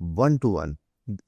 1 to 1,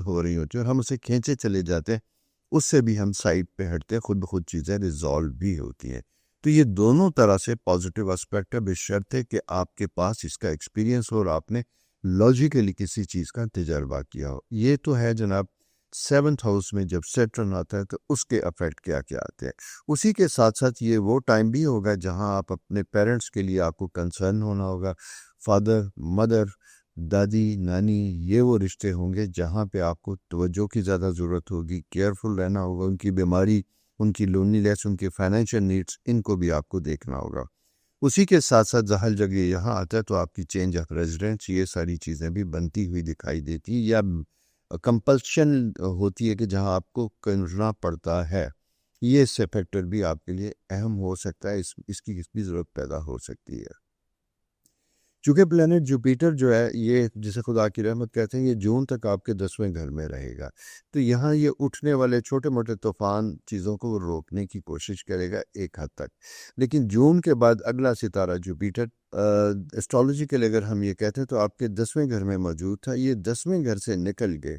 ہو رہی ہوتی ہیں اور ہم اسے کھینچے چلے جاتے ہیں، اس سے بھی ہم سائڈ پہ ہٹتے ہیں، خود بخود چیزیں ریزالو بھی ہوتی ہیں. تو یہ دونوں طرح سے پازیٹیو اسپیکٹ ہے، بشرط ہے کہ آپ کے پاس اس کا ایکسپیرینس ہو اور آپ نے لاجیکلی کسی چیز کا تجربہ کیا ہو. یہ تو ہے جناب 7th ہاؤس میں جب سیٹرن آتا ہے تو اس کے افیکٹ کیا کیا آتے ہیں. اسی کے ساتھ ساتھ یہ وہ ٹائم بھی ہوگا جہاں آپ اپنے پیرنٹس کے لیے آپ کو کنسرن ہونا ہوگا. فادر، مدر، دادی، نانی، یہ وہ رشتے ہوں گے جہاں پہ آپ کو توجہ کی زیادہ ضرورت ہوگی، کیئرفل رہنا ہوگا. ان کی بیماری، ان کی لونلیس، ان کی فائنینشیل نیڈس، ان کو بھی آپ کو دیکھنا ہوگا. اسی کے ساتھ ساتھ زحل جب یہ یہاں آتا ہے تو آپ کی چینج آف ریزیڈنس، یہ ساری چیزیں بھی بنتی ہوئی دکھائی دیتی یا کمپلشن ہوتی ہے کہ جہاں آپ کو کرنا پڑتا ہے. یہ سے فیکٹر بھی آپ کے لیے اہم ہو سکتا ہے، اس کی بھی ضرورت پیدا ہو سکتی ہے. چونکہ پلانٹ جوپیٹر جو ہے یہ جسے خدا کی رحمت کہتے ہیں، یہ جون تک آپ کے 10ویں گھر میں رہے گا. تو یہاں یہ اٹھنے والے چھوٹے موٹے طوفان چیزوں کو روکنے کی کوشش کرے گا ایک حد تک. لیکن جون کے بعد اگلا ستارہ جوپیٹر ایسٹرالوجیکل اگر ہم یہ کہتے ہیں تو آپ کے 10ویں گھر میں موجود تھا. یہ 10ویں گھر سے نکل گئے،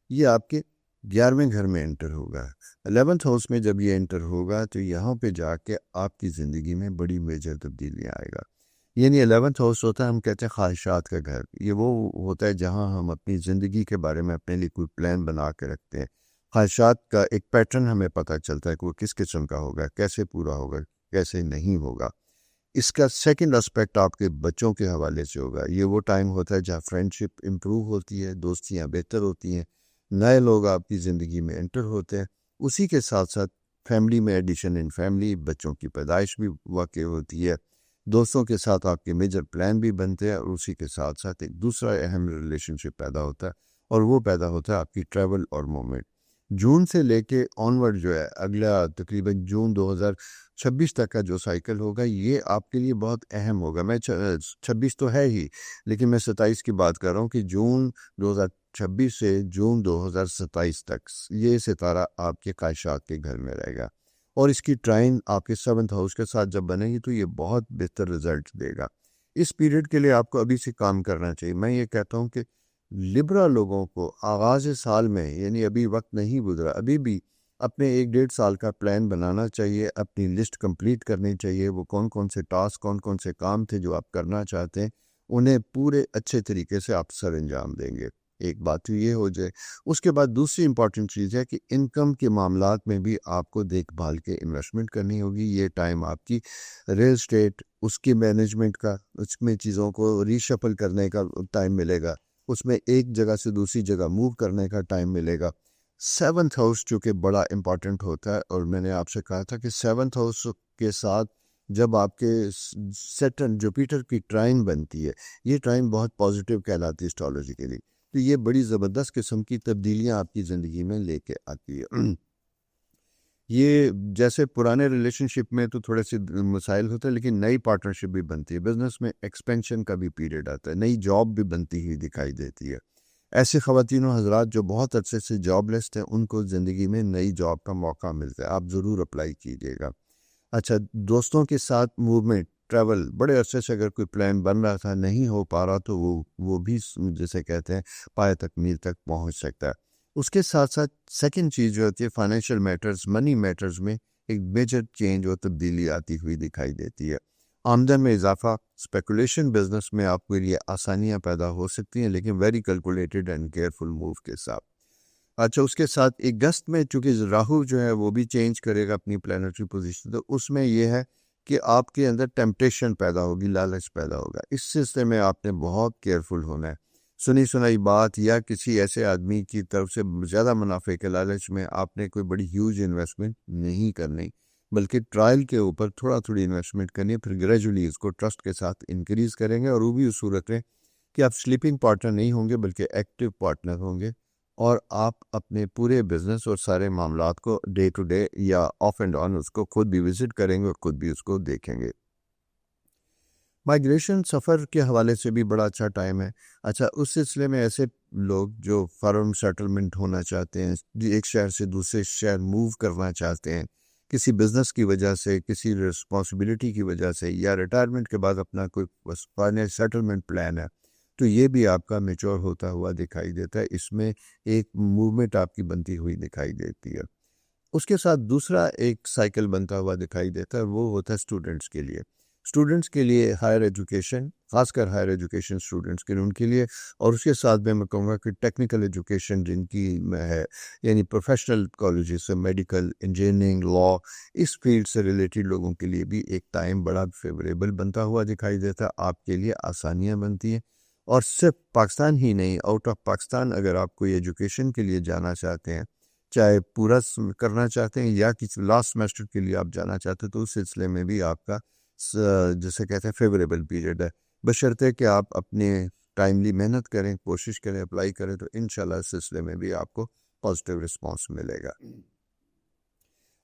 یہ آپ کے 11ویں گھر میں انٹر ہوگا. 11th ہاؤس میں جب یہ انٹر ہوگا تو یہاں پہ جا کے آپ کی زندگی میں بڑی میجر تبدیلیاں آئے گا. یعنی 11th ہاؤس ہوتا ہے، ہم کہتے ہیں خواہشات کا گھر. یہ وہ ہوتا ہے جہاں ہم اپنی زندگی کے بارے میں اپنے لیے کوئی پلان بنا کے رکھتے ہیں. خواہشات کا ایک پیٹرن ہمیں پتہ چلتا ہے کہ وہ کس قسم کا ہوگا، کیسے پورا ہوگا، کیسے نہیں ہوگا. اس کا سیکنڈ اسپیکٹ آپ کے بچوں کے حوالے سے ہوگا. یہ وہ ٹائم ہوتا ہے جہاں فرینڈشپ امپروو ہوتی ہے، دوستیاں بہتر ہوتی ہیں، نئے لوگ آپ کی زندگی میں انٹر ہوتے ہیں. اسی کے ساتھ ساتھ فیملی میں ایڈیشن ان فیملی، بچوں کی پیدائش بھی واقع ہوتی ہے. دوستوں کے ساتھ آپ کے میجر پلان بھی بنتے ہیں اور اسی کے ساتھ ساتھ ایک دوسرا اہم ریلیشن شپ پیدا ہوتا ہے اور وہ پیدا ہوتا ہے آپ کی ٹریول اور موومنٹ. جون سے لے کے آنورڈ جو ہے اگلا تقریباً جون 2026 تک کا جو سائیکل ہوگا یہ آپ کے لیے بہت اہم ہوگا. میں 26 تو ہے ہی، لیکن میں 27 کی بات کر رہا ہوں کہ جون 2026 سے جون 2027 تک یہ ستارہ آپ کے خواہشات کے گھر میں رہے گا اور اس کی ٹرائن آپ کے 7th ہاؤس کے ساتھ جب بنے گی تو یہ بہت بہتر رزلٹ دے گا. اس پیریڈ کے لیے آپ کو ابھی سے کام کرنا چاہیے. میں یہ کہتا ہوں کہ لبرا لوگوں کو آغاز سال میں، یعنی ابھی وقت نہیں گزرا، ابھی بھی اپنے 1-1.5 سال کا پلان بنانا چاہیے، اپنی لسٹ کمپلیٹ کرنی چاہیے. وہ کون کون سے ٹاسک، کون کون سے کام تھے جو آپ کرنا چاہتے ہیں، انہیں پورے اچھے طریقے سے آپ سر انجام دیں گے. ایک بات تو یہ ہو جائے. اس کے بعد دوسری امپورٹنٹ چیز ہے کہ انکم کے معاملات میں بھی آپ کو دیکھ بھال کے انویسٹمنٹ کرنی ہوگی. یہ ٹائم آپ کی ریل اسٹیٹ، اس کی مینجمنٹ کا، اس میں چیزوں کو ری شفل کرنے کا ٹائم ملے گا، اس میں ایک جگہ سے دوسری جگہ موو کرنے کا ٹائم ملے گا. 7th ہاؤس چونکہ بڑا امپورٹنٹ ہوتا ہے اور میں نے آپ سے کہا تھا کہ 7th ہاؤس کے ساتھ جب آپ کے سیٹرن جوپیٹر کی ٹرائن بنتی ہے، یہ ٹرائن بہت پازیٹیو کہلاتی ہے اسٹرالوجی کے لیے. تو یہ بڑی زبردست قسم کی تبدیلیاں آپ کی زندگی میں لے کے آتی ہے. یہ جیسے پرانے ریلیشن شپ میں تو تھوڑے سے مسائل ہوتے ہیں، لیکن نئی پارٹنرشپ بھی بنتی ہے. بزنس میں ایکسپینشن کا بھی پیریڈ آتا ہے، نئی جاب بھی بنتی ہوئی دکھائی دیتی ہے. ایسے خواتین و حضرات جو بہت عرصے سے جاب لیس ہیں، ان کو زندگی میں نئی جاب کا موقع ملتا ہے. آپ ضرور اپلائی کیجیے گا. اچھا، دوستوں کے ساتھ موومنٹ، ٹریول، بڑے عرصے سے اگر کوئی پلان بن رہا تھا نہیں ہو پا رہا تو وہ بھی جسے کہتے ہیں پائے تکمیل تک پہنچ سکتا ہے. اس کے ساتھ ساتھ سیکنڈ چیز جو ہوتی ہے فائنینشیل میٹرز، منی میٹرز میں ایک میجر چینج اور تبدیلی آتی ہوئی دکھائی دیتی ہے. آمدن میں اضافہ، اسپیکولیشن بزنس میں آپ کے لیے آسانیاں پیدا ہو سکتی ہیں، لیکن very calculated and careful move کے ساتھ. اچھا، اس کے ساتھ اگست میں چونکہ راہو جو ہے وہ بھی چینج کرے گا اپنی پلانٹری پوزیشن، تو اس میں یہ ہے کہ آپ کے اندر ٹیمپٹیشن پیدا ہوگی، لالچ پیدا ہوگا. اس سلسلے میں آپ نے بہت کیئرفل ہونا ہے. سنی سنائی بات یا کسی ایسے آدمی کی طرف سے زیادہ منافع کے لالچ میں آپ نے کوئی بڑی ہیوج انویسٹمنٹ نہیں کرنی، بلکہ ٹرائل کے اوپر تھوڑی انویسٹمنٹ کرنی ہے، پھر گریجولی اس کو ٹرسٹ کے ساتھ انکریز کریں گے. اور وہ بھی اس صورت میں کہ آپ سلیپنگ پارٹنر نہیں ہوں گے بلکہ ایکٹیو پارٹنر ہوں گے، اور آپ اپنے پورے بزنس اور سارے معاملات کو ڈے ٹو ڈے یا آف اینڈ آن اس کو خود بھی وزٹ کریں گے اور خود بھی اس کو دیکھیں گے. مائیگریشن، سفر کے حوالے سے بھی بڑا اچھا ٹائم ہے. اچھا، اس سلسلے میں ایسے لوگ جو فارن سیٹلمنٹ ہونا چاہتے ہیں، ایک شہر سے دوسرے شہر موو کرنا چاہتے ہیں کسی بزنس کی وجہ سے، کسی رسپانسبلٹی کی وجہ سے، یا ریٹائرمنٹ کے بعد اپنا کوئی فائنل سیٹلمنٹ پلان ہے، تو یہ بھی آپ کا میچور ہوتا ہوا دکھائی دیتا ہے، اس میں ایک موومنٹ آپ کی بنتی ہوئی دکھائی دیتی ہے۔ اس کے ساتھ دوسرا ایک سائیکل بنتا ہوا دکھائی دیتا ہے، وہ ہوتا ہے اسٹوڈنٹس کے لیے۔ اسٹوڈنٹس کے لیے ہائر ایجوکیشن، خاص کر ہائر ایجوکیشن اسٹوڈنٹس کے لیے، ان کے لیے، اور اس کے ساتھ میں کہوں گا کہ ٹیکنیکل ایجوکیشن جن کی ہے، یعنی پروفیشنل کالجز سے، میڈیکل، انجینئرنگ، لا، اس فیلڈ سے ریلیٹڈ لوگوں کے لیے بھی ایک ٹائم بڑا فیوریبل بنتا ہوا دکھائی دیتا ہے، آپ کے لیے آسانیاں بنتی ہیں۔ اور صرف پاکستان ہی نہیں، آؤٹ آف پاکستان اگر آپ کوئی ایجوکیشن کے لیے جانا چاہتے ہیں، چاہے پورا کرنا چاہتے ہیں یا کسی لاسٹ سیمسٹر کے لیے آپ جانا چاہتے ہیں، تو اس سلسلے میں بھی آپ کا جسے کہتے ہیں فیوریبل پیریڈ ہے، بشرطے کہ آپ اپنے ٹائملی محنت کریں، کوشش کریں، اپلائی کریں، تو انشاءاللہ اس سلسلے میں بھی آپ کو پازیٹیو رسپانس ملے گا۔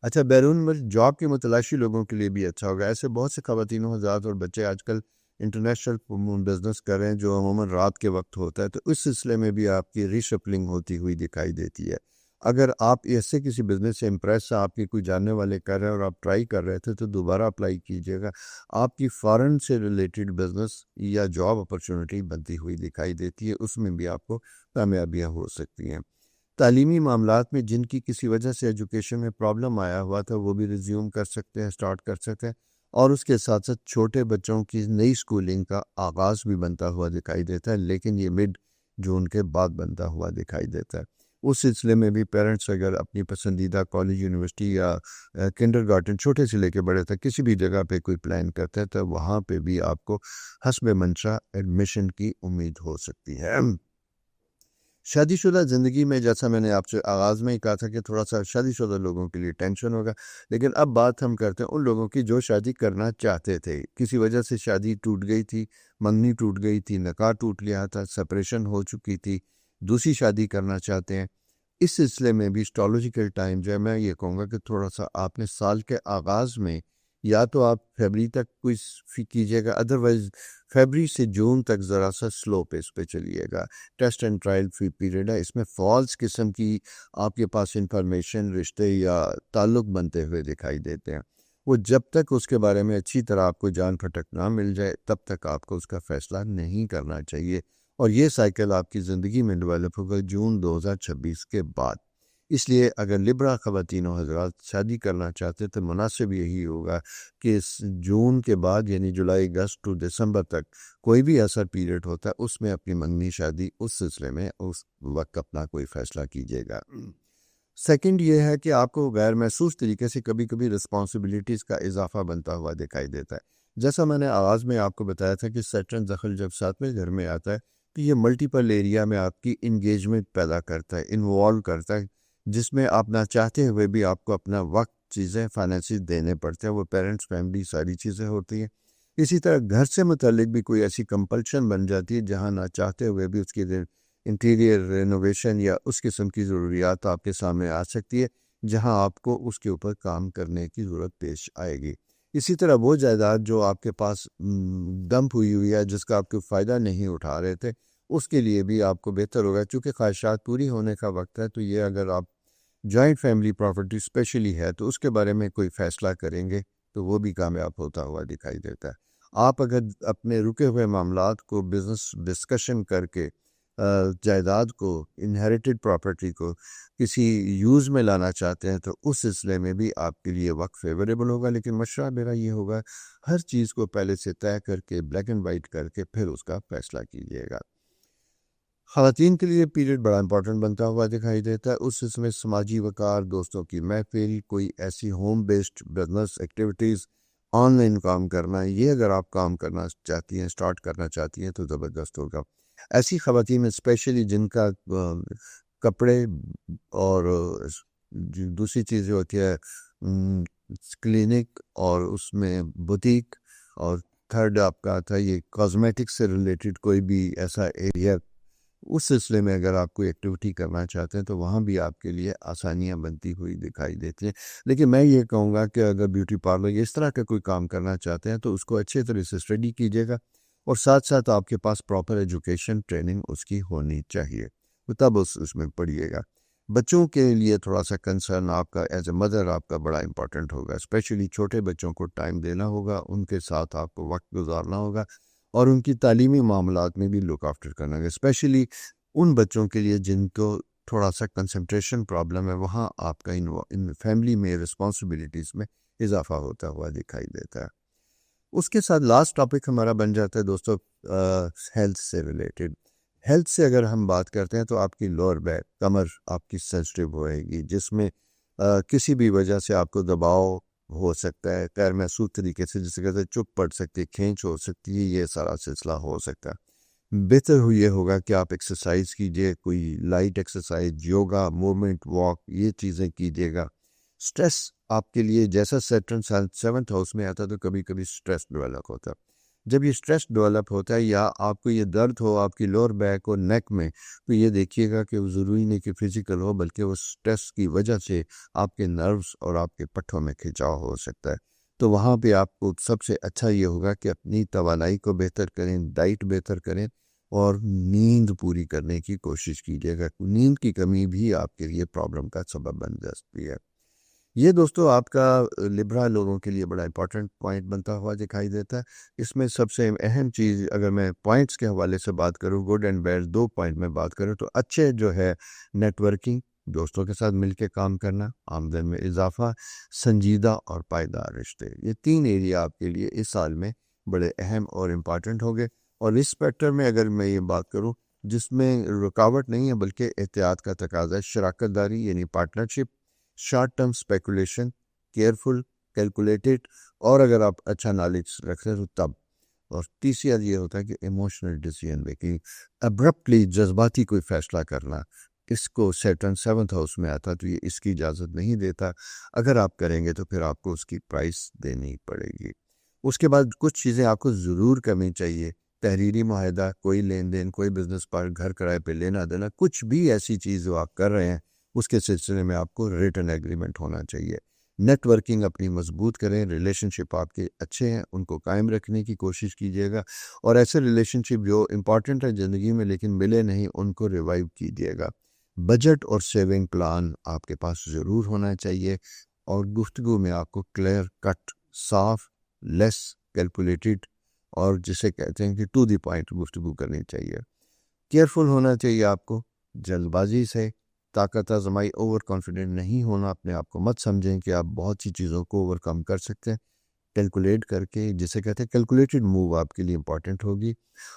اچھا، بیرون ملک جاب کے متلاشی لوگوں کے لیے بھی اچھا ہوگا۔ ایسے بہت سے خواتین و حضرات اور بچے آج کل انٹرنیشنل بزنس کر رہے ہیں جو عموماً رات کے وقت ہوتا ہے، تو اس سلسلے میں بھی آپ کی ریشفلنگ ہوتی ہوئی دکھائی دیتی ہے۔ اگر آپ ایسے کسی بزنس سے امپریس ہیں، آپ کے کوئی جاننے والے کر رہے ہیں اور آپ ٹرائی کر رہے تھے، تو دوبارہ اپلائی کیجیے گا۔ آپ کی فارن سے ریلیٹڈ بزنس یا جاب اپرچونٹی بنتی ہوئی دکھائی دیتی ہے، اس میں بھی آپ کو کامیابیاں ہو سکتی ہیں۔ تعلیمی معاملات میں جن کی کسی وجہ سے ایجوکیشن میں پرابلم آیا ہوا تھا، وہ بھی ریزیوم کر سکتے ہیں، سٹارٹ کر سکتے ہیں، اور اس کے ساتھ ساتھ چھوٹے بچوں کی نئی سکولنگ کا آغاز بھی بنتا ہوا دکھائی دیتا ہے، لیکن یہ مڈ جون کے بعد بنتا ہوا دکھائی دیتا ہے۔ اس سلسلے میں بھی پیرنٹس اگر اپنی پسندیدہ کالج، یونیورسٹی یا کنڈر گارٹن، چھوٹے سے لے کے بڑے تک کسی بھی جگہ پہ کوئی پلان کرتے ہیں، تو وہاں پہ بھی آپ کو حسب منشا ایڈمیشن کی امید ہو سکتی ہے۔ شادی شدہ زندگی میں، جیسا میں نے آپ سے آغاز میں ہی کہا تھا کہ تھوڑا سا شادی شدہ لوگوں کے لیے ٹینشن ہوگا، لیکن اب بات ہم کرتے ہیں ان لوگوں کی جو شادی کرنا چاہتے تھے، کسی وجہ سے شادی ٹوٹ گئی تھی، منگنی ٹوٹ گئی تھی، نکاح ٹوٹ لیا تھا، سپریشن ہو چکی تھی، دوسری شادی کرنا چاہتے ہیں۔ اس سلسلے میں بھی اسٹالوجیکل ٹائم جو ہے، میں یہ کہوں گا کہ تھوڑا سا آپ نے سال کے آغاز میں یا تو آپ فیبری تک کوئی کیجیے گا، ادروائز فیبری سے جون تک ذرا سا سلو پیس پہ چلیے گا۔ Test and trial free period ہے، اس میں فالس قسم کی آپ کے پاس انفارمیشن، رشتے یا تعلق بنتے ہوئے دکھائی دیتے ہیں۔ وہ جب تک اس کے بارے میں اچھی طرح آپ کو جان پھٹک نہ مل جائے، تب تک آپ کو اس کا فیصلہ نہیں کرنا چاہیے، اور یہ سائیکل آپ کی زندگی میں ڈیولپ ہوگا جون 2026 کے بعد۔ اس لیے اگر لبرا خواتین و حضرات شادی کرنا چاہتے تو مناسب یہی ہوگا کہ اس جون کے بعد، یعنی جولائی، اگست ٹو دسمبر تک کوئی بھی ایسا پیریڈ ہوتا ہے، اس میں اپنی منگنی شادی اس سلسلے میں اس وقت اپنا کوئی فیصلہ کیجیے گا۔ سیکنڈ یہ ہے کہ آپ کو غیر محسوس طریقے سے کبھی کبھی رسپانسبلٹیز کا اضافہ بنتا ہوا دکھائی دیتا ہے۔ جیسا میں نے آغاز میں آپ کو بتایا تھا کہ سیٹرن دخل جب ساتویں گھر میں آتا ہے، تو یہ ملٹیپل ایریا میں آپ کی انگیجمنٹ پیدا کرتا ہے، انوالو کرتا ہے، جس میں آپ نہ چاہتے ہوئے بھی آپ کو اپنا وقت، چیزیں، فائنینسز دینے پڑتے ہیں، وہ پیرنٹس، فیملی، ساری چیزیں ہوتی ہیں۔ اسی طرح گھر سے متعلق بھی کوئی ایسی کمپلشن بن جاتی ہے جہاں نہ چاہتے ہوئے بھی اس کی انٹیریئر رینوویشن یا اس قسم کی ضروریات آپ کے سامنے آ سکتی ہے، جہاں آپ کو اس کے اوپر کام کرنے کی ضرورت پیش آئے گی۔ اسی طرح وہ جائیداد جو آپ کے پاس ڈمپ ہوئی ہے، جس کا آپ کو فائدہ نہیں اٹھا رہے تھے، اس کے لیے بھی آپ کو بہتر ہوگا، چونکہ خواہشات پوری ہونے کا وقت ہے۔ تو یہ اگر آپ جوائنٹ فیملی پراپرٹی اسپیشلی ہے تو اس کے بارے میں کوئی فیصلہ کریں گے تو وہ بھی کامیاب ہوتا ہوا دکھائی دیتا ہے۔ آپ اگر اپنے رکے ہوئے معاملات کو بزنس ڈسکشن کر کے جائیداد کو، انہیریٹڈ پراپرٹی کو کسی یوز میں لانا چاہتے ہیں، تو اس سلسلے میں بھی آپ کے لیے وقت فیوریبل ہوگا، لیکن مشورہ میرا یہ ہوگا ہر چیز کو پہلے سے طے کر کے، بلیک اینڈ وائٹ کر کے، پھر اس کا فیصلہ کیجیے گا۔ خواتین کے لیے پیریڈ بڑا امپورٹنٹ بنتا ہوا دکھائی دیتا ہے۔ اس میں سماجی وقار، دوستوں کی محفل، کوئی ایسی home based business activities, online کام کرنا، یہ اگر آپ کام کرنا چاہتی ہیں، سٹارٹ کرنا چاہتی ہیں، تو زبردست ہوگا۔ ایسی خواتین اسپیشلی جن کا کپڑے اور دوسری چیزیں ہوتی ہے، کلینک، اور اس میں بوتیک، اور تھرڈ آپ کا تھا یہ کاسمیٹک سے ریلیٹڈ کوئی بھی ایسا ایریا، اس سلسلے میں اگر آپ کوئی ایکٹیویٹی کرنا چاہتے ہیں تو وہاں بھی آپ کے لیے آسانیاں بنتی ہوئی دکھائی دیتی ہیں۔ لیکن میں یہ کہوں گا کہ اگر بیوٹی پارلر یا اس طرح کا کوئی کام کرنا چاہتے ہیں تو اس کو اچھے طرح سے اسٹڈی کیجیے گا، اور ساتھ ساتھ آپ کے پاس پراپر ایجوکیشن، ٹریننگ اس کی ہونی چاہیے، تب اس میں پڑھیے گا۔ بچوں کے لیے تھوڑا سا کنسرن آپ کا ایز اے مدر آپ کا بڑا امپورٹنٹ ہوگا، اسپیشلی چھوٹے بچوں کو ٹائم دینا ہوگا، ان کے ساتھ آپ کو وقت گزارنا ہوگا، اور ان کی تعلیمی معاملات میں بھی لک آفٹر کرنا ہے، اسپیشلی ان بچوں کے لیے جن کو تھوڑا سا کنسنٹریشن پرابلم ہے، وہاں آپ کا ان فیملی میں رسپانسبلٹیز میں اضافہ ہوتا ہوا دکھائی دیتا ہے۔ اس کے ساتھ لاسٹ ٹاپک ہمارا بن جاتا ہے دوستو ہیلتھ سے ریلیٹڈ۔ ہیلتھ سے اگر ہم بات کرتے ہیں تو آپ کی لوور بیک، کمر آپ کی سینسٹیو ہوئے گی، جس میں کسی بھی وجہ سے آپ کو دباؤ ہو سکتا ہے، غیر محسوس طریقے سے جسے کہتے ہیں چپ پڑ سکتی ہے، کھینچ ہو سکتی ہے، یہ سارا سلسلہ ہو سکتا ہے۔ بہتر یہ ہوگا کہ آپ ایکسرسائز کیجئے، کوئی light exercise, yoga, movement, walk, یہ چیزیں کیجئے گا۔ سٹریس آپ کے لیے جیسا سیٹرن 7th ہاؤس میں آتا ہے تو کبھی کبھی سٹریس ڈیولپ ہوتا ہے۔ جب یہ سٹریس ڈیولپ ہوتا ہے یا آپ کو یہ درد ہو آپ کی لوور بیک اور نیک میں، تو یہ دیکھیے گا کہ وہ ضروری نہیں کہ فزیکل ہو، بلکہ وہ سٹریس کی وجہ سے آپ کے نروز اور آپ کے پٹھوں میں کھنچاؤ ہو سکتا ہے۔ تو وہاں پہ آپ کو سب سے اچھا یہ ہوگا کہ اپنی توانائی کو بہتر کریں، ڈائٹ بہتر کریں اور نیند پوری کرنے کی کوشش کیجیے گا۔ نیند کی کمی بھی آپ کے لیے پرابلم کا سبب بن سکتی ہے۔ یہ دوستو آپ کا لبرا لوگوں کے لیے بڑا امپورٹنٹ پوائنٹ بنتا ہوا دکھائی دیتا ہے۔ اس میں سب سے اہم چیز اگر میں پوائنٹس کے حوالے سے بات کروں، گڈ اینڈ بیڈ، 2 پوائنٹ میں بات کروں تو اچھے جو ہے نیٹ ورکنگ، دوستوں کے ساتھ مل کے کام کرنا، آمدن میں اضافہ، سنجیدہ اور پائیدار رشتے، یہ 3 ایریا آپ کے لیے اس سال میں بڑے اہم اور امپورٹنٹ ہو گئے۔ اور اس سیکٹر میں اگر میں یہ بات کروں جس میں رکاوٹ نہیں ہے بلکہ احتیاط کا تقاضا ہے، شراکت داری یعنی partnership, short term speculation, careful, calculated, اور اگر آپ اچھا نالج رکھتے ہیں تو تب۔ اور تیسری یہ ہوتا ہے کہ ایموشنل ڈیسیژن میکنگ، ابرپٹلی جذباتی کوئی فیصلہ کرنا، اس کو سیٹرن 7th ہاؤس میں آتا تو یہ اس کی اجازت نہیں دیتا۔ اگر آپ کریں گے تو پھر آپ کو اس کی پرائس دینی پڑے گی۔ اس کے بعد کچھ چیزیں آپ کو ضرور کرنی چاہیے، تحریری معاہدہ، کوئی لین دین، کوئی بزنس پارٹ، گھر کرائے پہ لینا دینا، کچھ بھی ایسی چیز جو آپ کر رہے ہیں اس کے سلسلے میں آپ کو ریٹن ایگریمنٹ ہونا چاہیے۔ نیٹ ورکنگ اپنی مضبوط کریں، ریلیشن شپ آپ کے اچھے ہیں ان کو قائم رکھنے کی کوشش کیجیے گا، اور ایسے ریلیشن شپ جو امپورٹنٹ ہے زندگی میں لیکن ملے نہیں ان کو ریوائیو کیجیے گا۔ بجٹ اور سیونگ پلان آپ کے پاس ضرور ہونا چاہیے، اور گفتگو میں آپ کو کلیئر کٹ، صاف، لیس کیلکولیٹڈ اور جسے کہتے ہیں کہ ٹو دی پوائنٹ گفتگو کرنی چاہیے۔ کیئرفل ہونا چاہیے آپ کو، جلد بازی سے، طاقت آزمائی، اوور کانفیڈنٹ نہیں ہونا، اپنے آپ کو مت سمجھیں کہ آپ بہت سی چیزوں کو اوور کم کر سکتے ہیں، کیلکولیٹ کر کے، جسے کہتے ہیں کیلکولیٹڈ موو آپ کے لیے امپورٹنٹ ہوگی،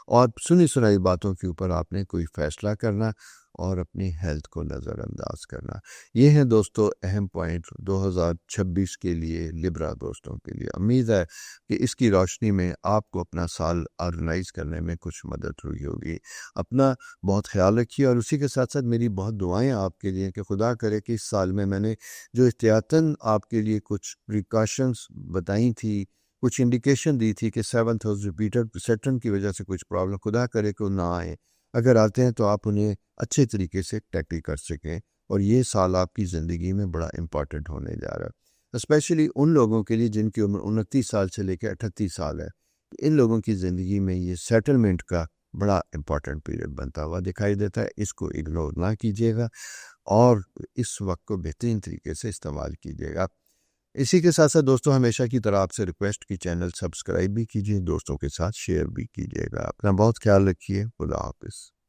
اور سنی سنائی باتوں کے اوپر آپ نے کوئی فیصلہ کرنا اور اپنی ہیلتھ کو نظر انداز کرنا۔ یہ ہیں دوستو اہم پوائنٹ 2026 کے لیے لبرا دوستوں کے لیے۔ امید ہے کہ اس کی روشنی میں آپ کو اپنا سال آرگنائز کرنے میں کچھ مدد ہوئی ہوگی۔ اپنا بہت خیال رکھیے، اور اسی کے ساتھ ساتھ میری بہت دعائیں آپ کے لیے کہ خدا کرے کہ اس سال میں نے جو احتیاطاً آپ کے لیے کچھ پریکاشنز بتائی تھی، کچھ انڈیکیشن دی تھی کہ 7th ہاؤس ریپیٹر سیٹرن کی وجہ سے کچھ پرابلم، خدا کرے کہ نہ آئے۔ اگر آتے ہیں تو آپ انہیں اچھے طریقے سے ٹیکل کر سکیں، اور یہ سال آپ کی زندگی میں بڑا امپورٹنٹ ہونے جا رہا ہے، اسپیشلی ان لوگوں کے لیے جن کی عمر 29 سال سے لے کے 38 سال ہے۔ ان لوگوں کی زندگی میں یہ سیٹلمنٹ کا بڑا امپورٹنٹ پیریڈ بنتا ہوا دکھائی دیتا ہے۔ اس کو اگنور نہ کیجیے گا اور اس وقت کو بہترین طریقے سے استعمال کیجیے گا۔ اسی کے ساتھ ساتھ دوستوں ہمیشہ کی طرح آپ سے ریکویسٹ کی چینل سبسکرائب بھی کیجیے، دوستوں کے ساتھ شیئر بھی کیجیے گا۔ اپنا بہت خیال رکھیے، خدا حافظ۔